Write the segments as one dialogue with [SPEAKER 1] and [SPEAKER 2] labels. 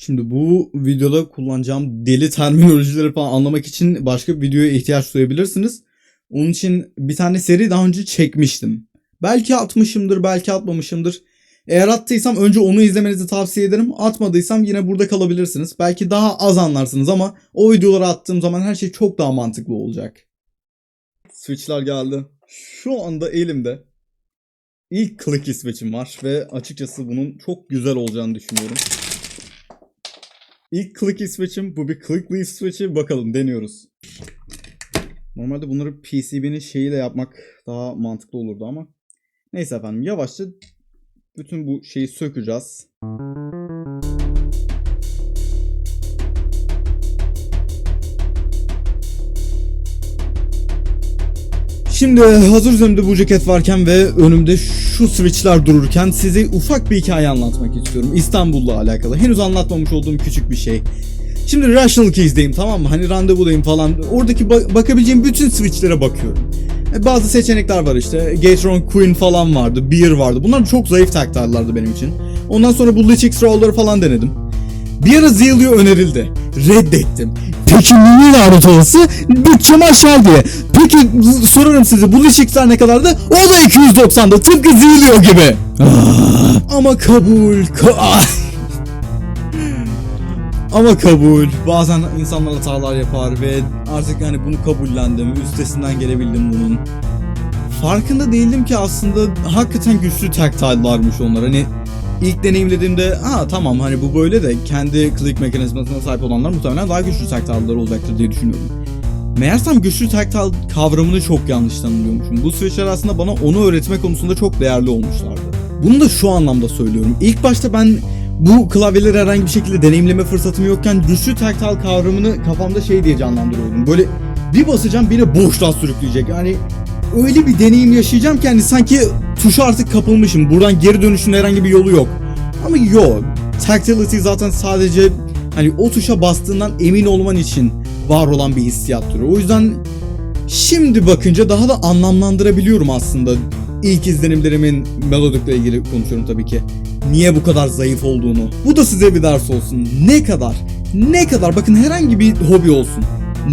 [SPEAKER 1] Şimdi bu videoda kullanacağım deli terminolojileri falan anlamak için başka bir videoya ihtiyaç duyabilirsiniz. Onun için bir tane seri daha önce çekmiştim. Belki atmışımdır, belki atmamışımdır. Eğer attıysam önce onu izlemenizi tavsiye ederim. Atmadıysam yine burada kalabilirsiniz. Belki daha az anlarsınız ama o videoları attığım zaman her şey çok daha mantıklı olacak. Switch'ler geldi. Şu anda elimde ilk clicky switch'im var ve açıkçası bunun çok güzel olacağını düşünüyorum. İlk clicky switch'im, bu bir click leaf switch'i. Bakalım, deniyoruz. Normalde bunları PCB'nin şeyiyle yapmak daha mantıklı olurdu ama neyse efendim, yavaşça bütün bu şeyi sökeceğiz. Şimdi hazır üzerimde bu ceket varken ve önümde şu switchler dururken size ufak bir hikaye anlatmak istiyorum. İstanbul'la alakalı. Henüz anlatmamış olduğum küçük bir şey. Şimdi Rational Keys'deyim, tamam mı? Hani randevudayım falan. Oradaki bakabileceğim bütün switchlere bakıyorum. Bazı seçenekler var işte. Gatron Queen falan vardı. Beer vardı. Bunlar çok zayıf taktilerlerdi benim için. Ondan sonra bu Lichix Roll'ları falan denedim. Bir ara Zealio önerildi. Reddettim. Peki niye lanet olası? Bütçem aşağı diye. Peki sorarım size, bu Lichix'ler ne kadardı? O da 290'da, tıpkı Zealio gibi. Ama kabul. Ama kabul. Bazen insanlar hatalar yapar ve artık yani bunu kabullendim. Üstesinden gelebildim bunun. Farkında değildim ki aslında hakikaten güçlü tactile'larmış onlar. Hani ilk deneyimlediğimde tamam hani bu böyle de kendi click mekanizmasına sahip olanlar muhtemelen daha güçlü tactile'lar olacaktır diye düşünüyorum. Meğersem güçlü tactile kavramını çok yanlış tanımlıyormuşum. Bu switchler aslında bana onu öğretme konusunda çok değerli olmuşlardı. Bunu da şu anlamda söylüyorum. İlk başta ben bu klavyeleri herhangi bir şekilde deneyimleme fırsatım yokken güçlü tactile kavramını kafamda şey diye canlandırıyordum. Böyle bir basacağım beni boşluğa sürükleyecek. Yani öyle bir deneyim yaşayacağım ki hani sanki tuşa artık kapılmışım. Buradan geri dönüşün herhangi bir yolu yok. Ama yok. Tactility zaten sadece hani o tuşa bastığından emin olman için var olan bir hissiyat türü. O yüzden şimdi bakınca daha da anlamlandırabiliyorum aslında. İlk izlenimlerimin melodikle ilgili konuşuyorum tabii ki. Niye bu kadar zayıf olduğunu. Bu da size bir ders olsun. Ne kadar bakın, herhangi bir hobi olsun.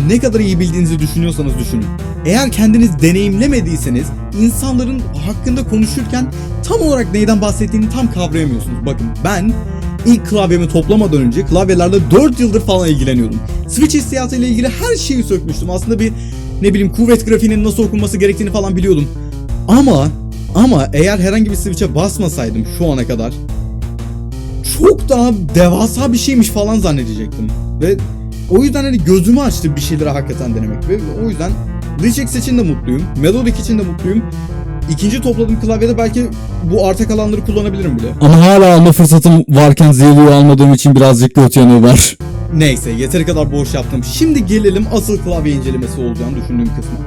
[SPEAKER 1] Ne kadar iyi bildiğinizi düşünüyorsanız düşünün. Eğer kendiniz deneyimlemediyseniz insanların hakkında konuşurken tam olarak neyden bahsettiğini tam kavrayamıyorsunuz. Bakın ben ilk klavyemi toplamadan önce klavyelerle 4 yıldır falan ilgileniyordum. Switch hissiyatı ile ilgili her şeyi sökmüştüm. Aslında bir kuvvet grafiğinin nasıl okunması gerektiğini falan biliyordum. Ama eğer herhangi bir switch'e basmasaydım şu ana kadar çok daha devasa bir şeymiş falan zannedecektim. Ve o yüzden hani gözümü açtı bir şeyleri hakikaten denemek. Ve o yüzden Lichix için de mutluyum. Melodic için de mutluyum. İkinci topladığım klavyede belki bu arta kalanları kullanabilirim bile.
[SPEAKER 2] Ama hala alma fırsatım varken Zealio'yu almadığım için birazcık kötü yanı var.
[SPEAKER 1] Neyse, yeteri kadar boş yaptım. Şimdi gelelim asıl klavye incelemesi olacağını düşündüğüm kısma.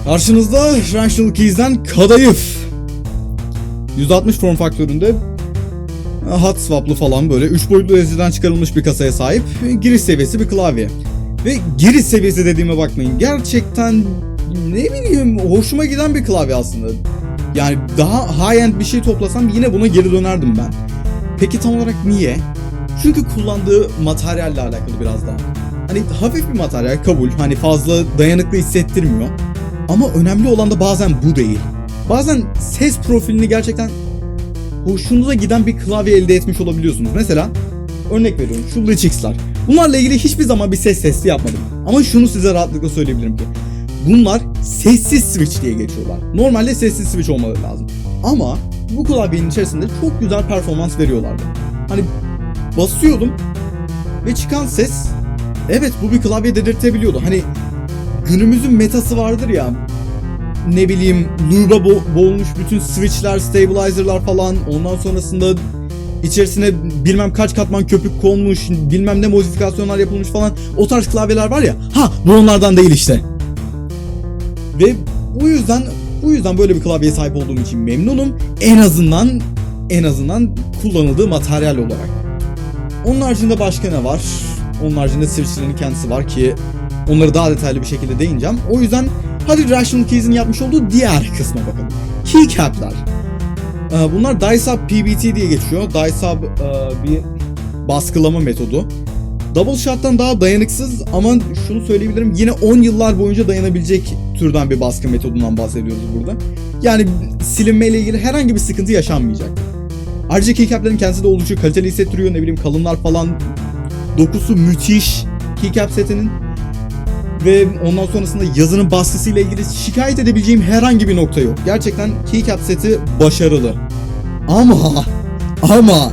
[SPEAKER 1] Karşınızda Rational Keys'den kadayıf. 160 form faktöründe hot swap'lı falan böyle 3 boyutlu SSD'den çıkarılmış bir kasaya sahip giriş seviyesi bir klavye. Ve giriş seviyesi dediğime bakmayın. Gerçekten hoşuma giden bir klavye aslında. Yani daha high-end bir şey toplasam yine buna geri dönerdim ben. Peki tam olarak niye? Çünkü kullandığı materyalle alakalı biraz daha. Hani hafif bir materyal, kabul. Hani fazla dayanıklı hissettirmiyor. Ama önemli olan da bazen bu değil. Bazen ses profilini gerçekten hoşunuza giden bir klavye elde etmiş olabiliyorsunuz. Mesela örnek veriyorum, şu Lichix'ler. Bunlarla ilgili hiçbir zaman bir ses testi yapmadım. Ama şunu size rahatlıkla söyleyebilirim ki bunlar sessiz switch diye geçiyorlar. Normalde sessiz switch olmaları lazım. Ama bu klavyenin içerisinde çok güzel performans veriyorlardı. Hani basıyordum ve çıkan ses, evet bu bir klavye dedirtebiliyordu. Hani günümüzün metası vardır ya, loop'a boğulmuş bütün switchler, stabilizer'lar falan, ondan sonrasında içerisine bilmem kaç katman köpük konmuş, bilmem ne modifikasyonlar yapılmış falan, o tarz klavyeler var ya, bu onlardan değil işte. Ve bu yüzden böyle bir klavyeye sahip olduğum için memnunum. En azından kullanıldığı materyal olarak. Onun haricinde başka ne var? Onun haricinde switchlerin kendisi var ki onları daha detaylı bir şekilde değineceğim. O yüzden hadi Rational Keys'in yapmış olduğu diğer kısma bakalım. Keycap'lar. Bunlar DieSub PBT diye geçiyor. DieSub bir baskılama metodu. Double shot'tan daha dayanıksız ama şunu söyleyebilirim, yine 10 yıllar boyunca dayanabilecek türden bir baskı metodundan bahsediyoruz burada. Yani silinmeyle ilgili herhangi bir sıkıntı yaşanmayacak. Ayrıca keycap'lerin kendisi de oldukça kaliteli hissettiriyor, ne bileyim kalınlar falan. Dokusu müthiş keycap setinin. Ve ondan sonrasında yazının baskısıyla ilgili şikayet edebileceğim herhangi bir nokta yok. Gerçekten keycap seti başarılı. Ama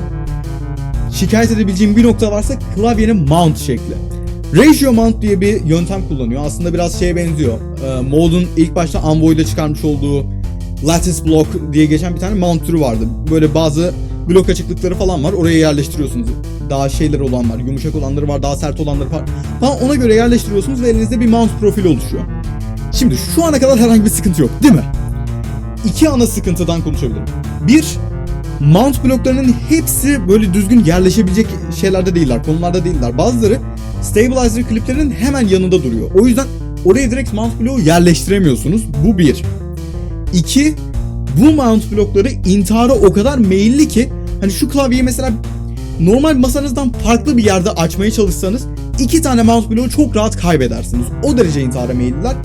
[SPEAKER 1] şikayet edebileceğim bir nokta varsa klavyenin mount şekli. Ratio mount diye bir yöntem kullanıyor. Aslında biraz şeye benziyor. Mode'un ilk başta Envoy'da çıkarmış olduğu lattice block diye geçen bir tane mount türü vardı. Böyle bazı blok açıklıkları falan var. Oraya yerleştiriyorsunuz. Daha şeyler olan var, yumuşak olanları var, daha sert olanları var falan. Ona göre yerleştiriyorsunuz ve elinizde bir mount profili oluşuyor. Şimdi şu ana kadar herhangi bir sıkıntı yok, değil mi? İki ana sıkıntıdan konuşabilirim. Bir, mount bloklarının hepsi böyle düzgün yerleşebilecek şeylerde değiller, konularda değiller. Bazıları stabilizer kliplerinin hemen yanında duruyor. O yüzden oraya direkt mount bloğu yerleştiremiyorsunuz. Bu bir. İki, bu mount blokları intihara o kadar meyilli ki hani şu klavyeyi mesela normal masanızdan farklı bir yerde açmaya çalışsanız 2 tane mouse bloğu çok rahat kaybedersiniz. O derece intihara meyilliler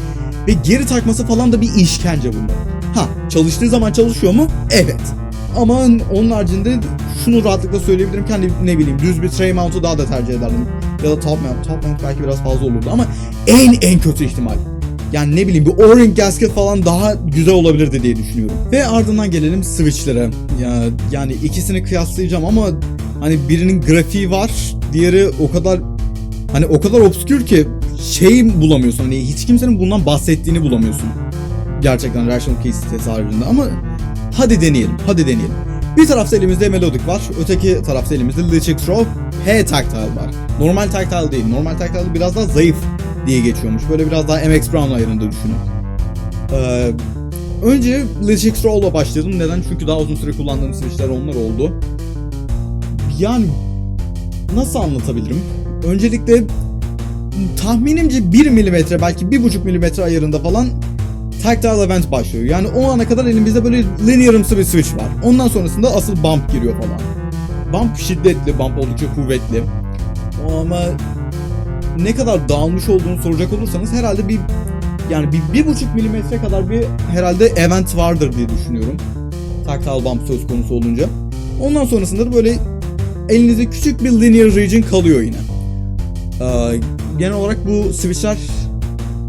[SPEAKER 1] ve geri takması falan da bir işkence bunlar. Ha, çalıştığı zaman çalışıyor mu? Evet. Ama onun haricinde şunu rahatlıkla söyleyebilirim ki hani ne bileyim düz bir tray mount'u daha da tercih ederdim. Ya da top mount. Top mount belki biraz fazla olurdu ama en kötü ihtimal. Yani ne bileyim bir O-ring gasket falan daha güzel olabilirdi diye düşünüyorum. Ve ardından gelelim switch'lere. Yani ikisini kıyaslayacağım ama hani birinin grafiği var, diğeri o kadar obskür ki şey bulamıyorsun. Hani hiç kimsenin bundan bahsettiğini bulamıyorsun. Gerçekten Rational Keys sitesi haricinde ama hadi deneyelim. Bir tarafta elimizde Melodic var, öteki tarafta elimizde Lichix Raw P Tactile var. Normal Tactile değil. Normal Tactile biraz daha zayıf diye geçiyormuş. Böyle biraz daha MX Brown ayarında düşünün. Önce Lichix Raw'la başladım. Neden? Çünkü daha uzun süre kullandığım switchler onlar oldu. Yani nasıl anlatabilirim? Öncelikle tahminimce 1 mm belki 1,5 mm ayarında falan Tactile Event başlıyor. Yani o ana kadar elimizde böyle linearımsı bir switch var. Ondan sonrasında asıl bump giriyor falan. Bump şiddetli, bump oldukça kuvvetli. Ama ne kadar dağılmış olduğunu soracak olursanız herhalde bir 1,5 milimetre kadar bir herhalde event vardır diye düşünüyorum. Tactile bump söz konusu olunca. Ondan sonrasında da böyle elinizde küçük bir linear region kalıyor yine. Genel olarak bu switchler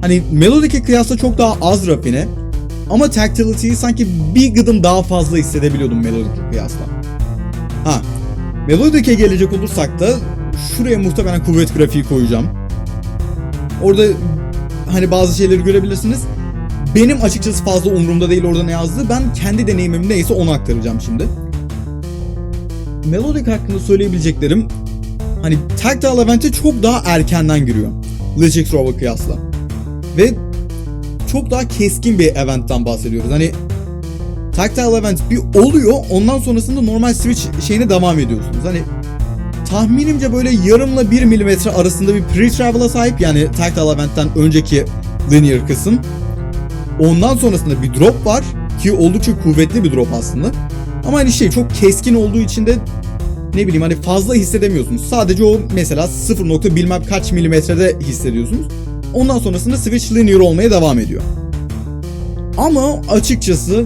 [SPEAKER 1] hani Melodic'e kıyasla çok daha az rafine ama tactility'yi sanki bir gıdım daha fazla hissedebiliyordum Melodic'e kıyasla. Melodic'e gelecek olursak da şuraya muhtemelen kuvvet grafiği koyacağım. Orada hani bazı şeyleri görebilirsiniz. Benim açıkçası fazla umurumda değil orada ne yazdığı. Ben kendi deneyimim neyse onu aktaracağım şimdi. Melodic hakkında söyleyebileceklerim hani Tactile Event'e çok daha erkenden giriyor Lichix Raw'a kıyasla. Ve çok daha keskin bir event'ten bahsediyoruz. Hani Tactile Event bir oluyor, ondan sonrasında normal switch şeyine devam ediyorsunuz. Hani tahminimce böyle yarımla 1 milimetre arasında bir pre-travel'a sahip, yani Tactile Event'ten önceki linear kısım. Ondan sonrasında bir drop var ki oldukça kuvvetli bir drop aslında. Ama hani çok keskin olduğu için de ne bileyim hani fazla hissedemiyorsunuz. Sadece o mesela 0. bilmem kaç milimetrede hissediyorsunuz. Ondan sonrasında switch linear olmaya devam ediyor. Ama açıkçası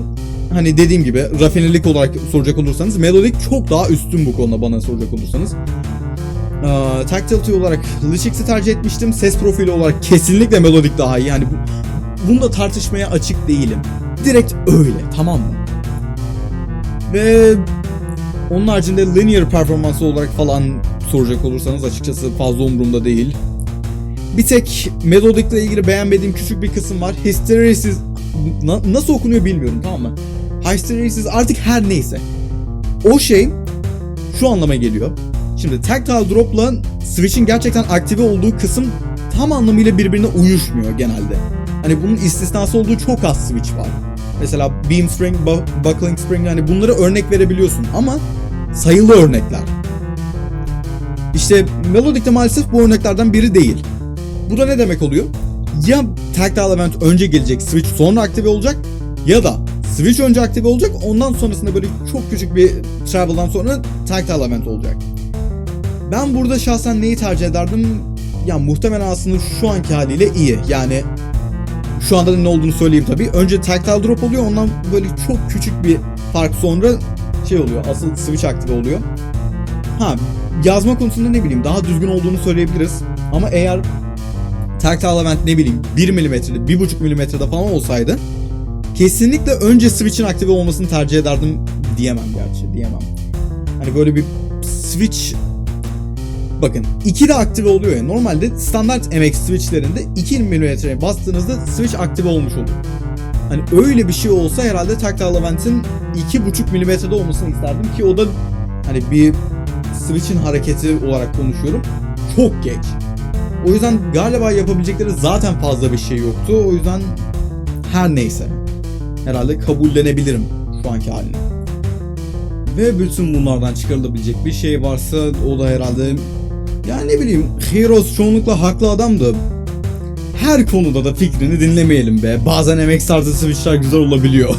[SPEAKER 1] hani dediğim gibi rafinelik olarak soracak olursanız Melodic çok daha üstün bu konuda bana soracak olursanız. Tactility olarak Lichix'i tercih etmiştim. Ses profili olarak kesinlikle Melodic daha iyi. Yani bunda tartışmaya açık değilim. Direkt öyle, tamam mı? Ve onun haricinde linear performansı olarak falan soracak olursanız açıkçası fazla umurumda değil. Bir tek Melodic'le ilgili beğenmediğim küçük bir kısım var. Hysteresis nasıl okunuyor bilmiyorum, tamam mı? Hysteresis artık her neyse. O şey şu anlama geliyor. Şimdi Tactile Drop'la Switch'in gerçekten aktive olduğu kısım tam anlamıyla birbirine uyuşmuyor genelde. Hani bunun istisnası olduğu çok az Switch var. Mesela Beam Spring, Buckling Spring, hani bunları örnek verebiliyorsun ama sayılı örnekler. İşte Melodic'te maalesef bu örneklerden biri değil. Bu da ne demek oluyor? Ya Tactile Event önce gelecek, Switch sonra aktive olacak, ya da Switch önce aktive olacak, ondan sonrasında böyle çok küçük bir travel'dan sonra Tactile Event olacak. Ben burada şahsen neyi tercih ederdim? Ya muhtemelen aslında şu anki haliyle iyi. Yani şu anda da ne olduğunu söyleyeyim tabii. Önce tactile drop oluyor, ondan böyle çok küçük bir fark sonra şey oluyor. Asıl switch aktive oluyor. Ha, yazma konusunda ne bileyim daha düzgün olduğunu söyleyebiliriz. Ama eğer tactile event ne bileyim 1 milimetrede, 1,5 milimetrede falan olsaydı kesinlikle önce switch'in aktive olmasını tercih ederdim diyemem gerçi. Diyemem. Hani böyle bir switch, bakın 2 de aktive oluyor ya. Normalde standart MX switchlerinde 2 mm'ye bastığınızda switch aktive olmuş oluyor. Hani öyle bir şey olsa herhalde tactile event'in 2,5 mm'de olmasını isterdim ki o da hani bir switch'in hareketi olarak konuşuyorum. Çok geç. O yüzden galiba yapabilecekleri zaten fazla bir şey yoktu. O yüzden her neyse. Herhalde kabullenebilirim şu anki haline. Ve bütün bunlardan çıkarılabilecek bir şey varsa o da herhalde, yani ne bileyim, Heroes çoğunlukla haklı adamdı. Her konuda da fikrini dinlemeyelim be. Bazen MX tarzı switchler güzel olabiliyor.